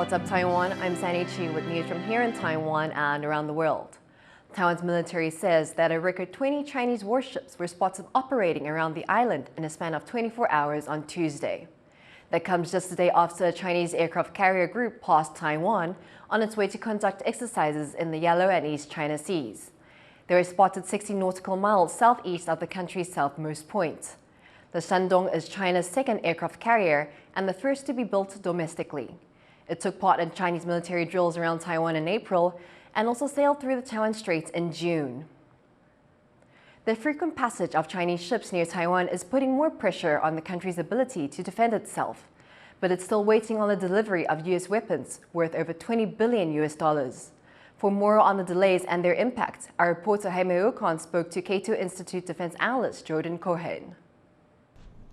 What's up, Taiwan? I'm Sandy Chi with news from here in Taiwan and around the world. Taiwan's military says that a record 20 Chinese warships were spotted operating around the island in a span of 24 hours on Tuesday. That comes just a day after a Chinese aircraft carrier group passed Taiwan on its way to conduct exercises in the Yellow and East China Seas. They were spotted 60 nautical miles southeast of the country's southmost point. The Shandong is China's second aircraft carrier and the first to be built domestically. It took part in Chinese military drills around Taiwan in April and also sailed through the Taiwan Straits in June. The frequent passage of Chinese ships near Taiwan is putting more pressure on the country's ability to defend itself, but it's still waiting on the delivery of U.S. weapons worth over $20 billion. For more on the delays and their impact, our reporter Jaime Ocon spoke to Cato Institute defense analyst Jordan Cohen.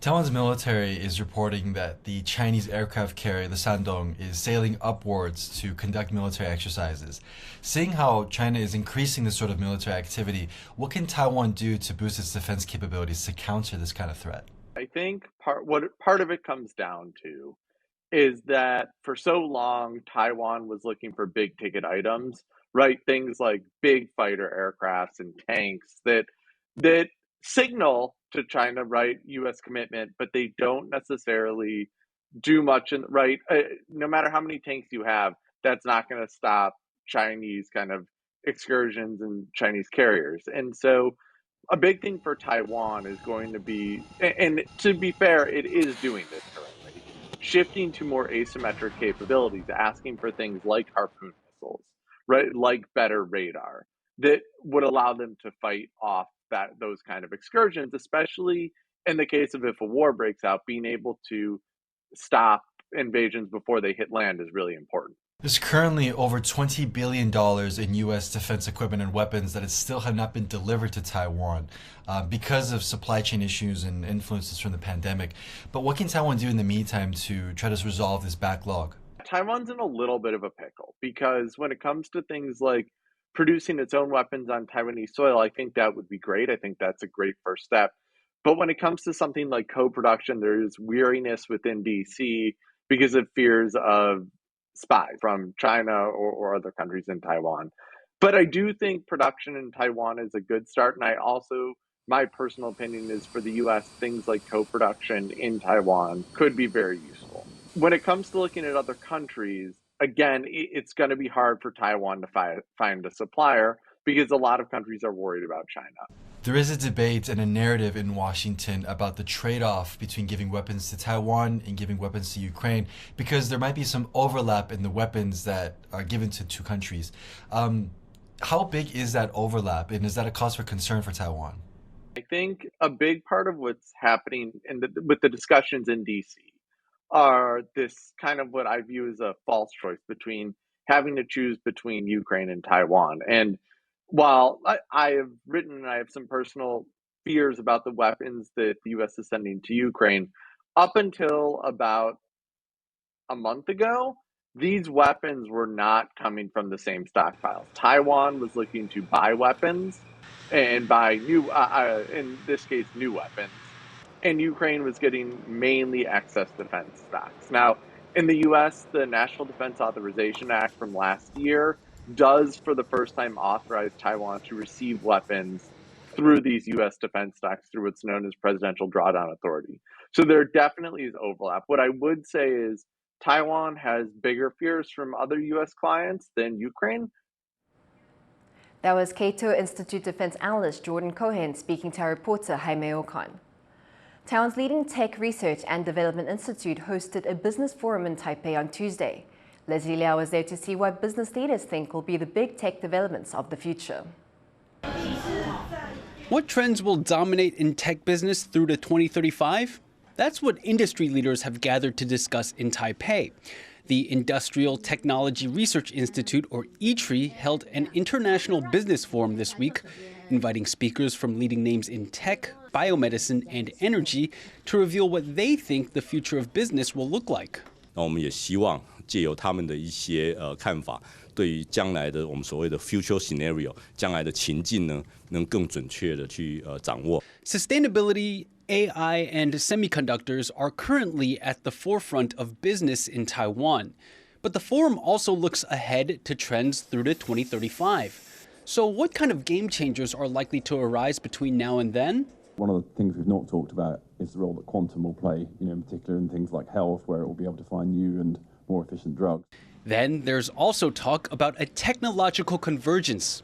Taiwan's military is reporting that the Chinese aircraft carrier, the Shandong, is sailing upwards to conduct military exercises. Seeing how China is increasing this sort of military activity, what can Taiwan do to boost its defense capabilities to counter this kind of threat? I think part of it comes down to is that for so long, Taiwan was looking for big ticket items, right? Things like big fighter aircrafts and tanks that signal to China, right, U.S. commitment, but they don't necessarily do much, right? No matter how many tanks you have, that's not going to stop Chinese kind of excursions and Chinese carriers. And so a big thing for Taiwan is going to be, and to be fair, it is doing this currently, shifting to more asymmetric capabilities, asking for things like Harpoon missiles, right, like better radar that would allow them to fight off those kind of excursions, especially in the case of if a war breaks out, being able to stop invasions before they hit land is really important. There's currently over $20 billion in U.S. defense equipment and weapons that still have not been delivered to Taiwan because of supply chain issues and influences from the pandemic. But what can Taiwan do in the meantime to try to resolve this backlog? Taiwan's in a little bit of a pickle because when it comes to things like producing its own weapons on Taiwanese soil, I think that would be great. I think that's a great first step. But when it comes to something like co-production, there is weariness within DC because of fears of spies from China or other countries in Taiwan. But I do think production in Taiwan is a good start. And my personal opinion is for the US, things like co-production in Taiwan could be very useful. When it comes to looking at other countries, again, it's going to be hard for Taiwan to find a supplier because a lot of countries are worried about China. There is a debate and a narrative in Washington about the trade-off between giving weapons to Taiwan and giving weapons to Ukraine because there might be some overlap in the weapons that are given to two countries. How big is that overlap, and is that a cause for concern for Taiwan? I think a big part of what's happening with the discussions in DC are this kind of what I view as a false choice between having to choose between Ukraine and Taiwan. And while I have written and I have some personal fears about the weapons that the U.S. is sending to Ukraine, up until about a month ago, these weapons were not coming from the same stockpiles. Taiwan was looking to buy weapons and buy new, in this case, new weapons. And Ukraine was getting mainly excess defense stocks. Now, in the U.S., the National Defense Authorization Act from last year does, for the first time, authorize Taiwan to receive weapons through these U.S. defense stocks through what's known as Presidential Drawdown Authority. So there definitely is overlap. What I would say is Taiwan has bigger fears from other U.S. clients than Ukraine. That was Cato Institute defense analyst Jordan Cohen speaking to our reporter Jaime Ocon. Taiwan's leading tech research and development institute hosted a business forum in Taipei on Tuesday. Leslie Liao was there to see what business leaders think will be the big tech developments of the future. What trends will dominate in tech business through to 2035? That's what industry leaders have gathered to discuss in Taipei. The Industrial Technology Research Institute, or ITRI, held an international business forum this week, inviting speakers from leading names in tech, biomedicine, and energy to reveal what they think the future of business will look like. 我们也希望借由他们的一些看法，对于将来的我们所谓的 future scenario， 将来的情境呢，能更准确的去掌握。Sustainability, AI, and semiconductors are currently at the forefront of business in Taiwan. But the forum also looks ahead to trends through to 2035. So what kind of game changers are likely to arise between now and then? One of the things we've not talked about is the role that quantum will play, in particular in things like health, where it will be able to find new and more efficient drugs. Then there's also talk about a technological convergence.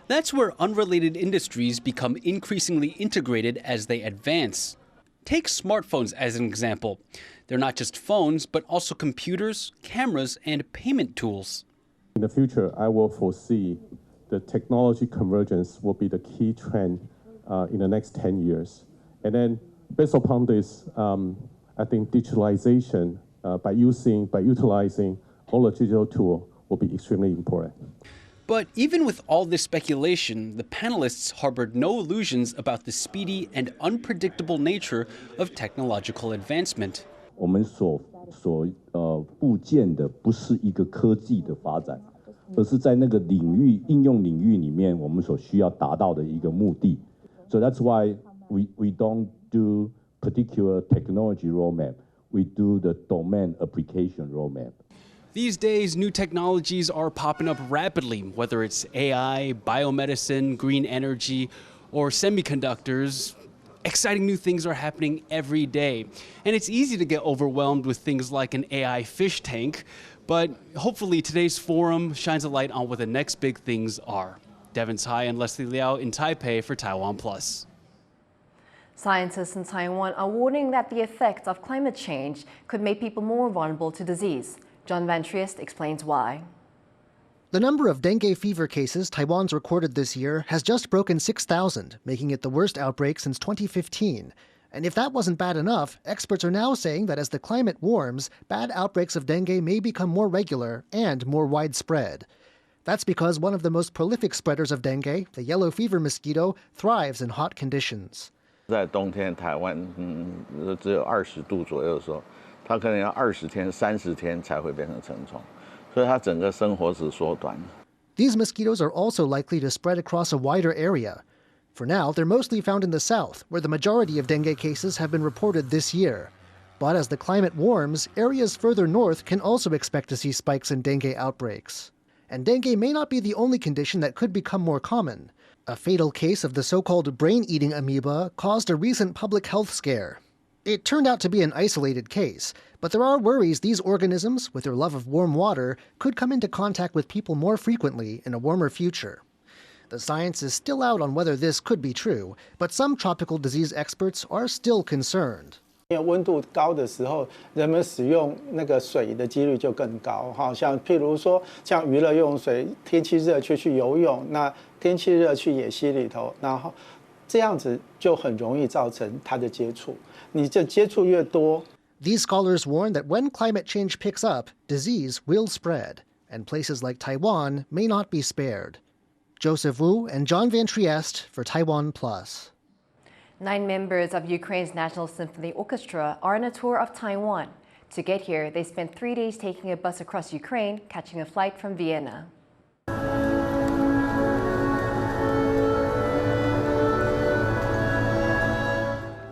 That's where unrelated industries become increasingly integrated as they advance. Take smartphones as an example. They're not just phones, but also computers, cameras, and payment tools. In the future, I will foresee the technology convergence will be the key trend in the next 10 years. And then based upon this, I think digitalization by utilizing all the digital tool will be extremely important. But even with all this speculation, the panelists harbored no illusions about the speedy and unpredictable nature of technological advancement. 我们所部件的不是一个科技的发展，而是在那个应用领域里面我们所需要达到的一个目的。So that's why we don't do particular technology roadmap. We do the domain application roadmap. These days, new technologies are popping up rapidly, whether it's AI, biomedicine, green energy, or semiconductors. Exciting new things are happening every day. And it's easy to get overwhelmed with things like an AI fish tank, but hopefully today's forum shines a light on what the next big things are. Devin Tsai and Leslie Liao in Taipei for TaiwanPlus. Scientists in Taiwan are warning that the effects of climate change could make people more vulnerable to disease. John Van Triest explains why. The number of dengue fever cases Taiwan's recorded this year has just broken 6,000, making it the worst outbreak since 2015. And if that wasn't bad enough, experts are now saying that as the climate warms, bad outbreaks of dengue may become more regular and more widespread. That's because one of the most prolific spreaders of dengue, the yellow fever mosquito, thrives in hot conditions. 在冬天，台湾只有20度左右的时候，它可能要20天、30天才会变成成虫，所以它整个生活史缩短。These mosquitoes are also likely to spread across a wider area. For now, they're mostly found in the south, where the majority of dengue cases have been reported this year. But as the climate warms, areas further north can also expect to see spikes in dengue outbreaks. And dengue may not be the only condition that could become more common. A fatal case of the so-called brain-eating amoeba caused a recent public health scare. It turned out to be an isolated case, but there are worries these organisms, with their love of warm water, could come into contact with people more frequently in a warmer future. The science is still out on whether this could be true, but some tropical disease experts are still concerned. 因为温度高的时候，人们使用那个水的几率就更高。哈，像譬如说，像娱乐用水，天气热去游泳，那天气热去野溪里头，然后这样子就很容易造成它的接触。你这接触越多。These scholars warn that when climate change picks up, disease will spread, and places like Taiwan may not be spared. Joseph Wu and John Van Triest for TaiwanPlus. 9 members of Ukraine's National Symphony Orchestra are on a tour of Taiwan. To get here, they spent 3 days taking a bus across Ukraine, catching a flight from Vienna.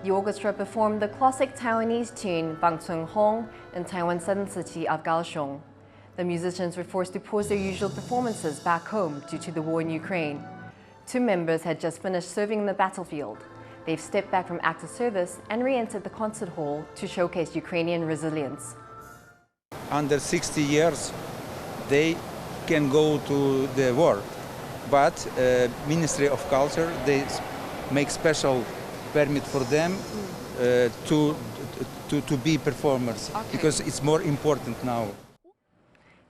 The orchestra performed the classic Taiwanese tune Bang Chung Hong in Taiwan's southern city of Kaohsiung. The musicians were forced to pause their usual performances back home due to the war in Ukraine. 2 members had just finished serving in the battlefield. They've stepped back from active service and re-entered the concert hall to showcase Ukrainian resilience. Under 60 years, they can go to the war, but Ministry of Culture, they make special permit for them to be performers, because it's more important now.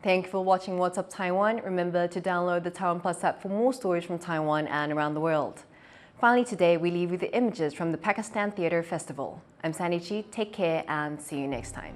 Thank you for watching What's Up Taiwan. Remember to download the TaiwanPlus app for more stories from Taiwan and around the world. Finally today, we leave you with the images from the Pakistan Theatre Festival. I'm Sandy Chi. Take care and see you next time.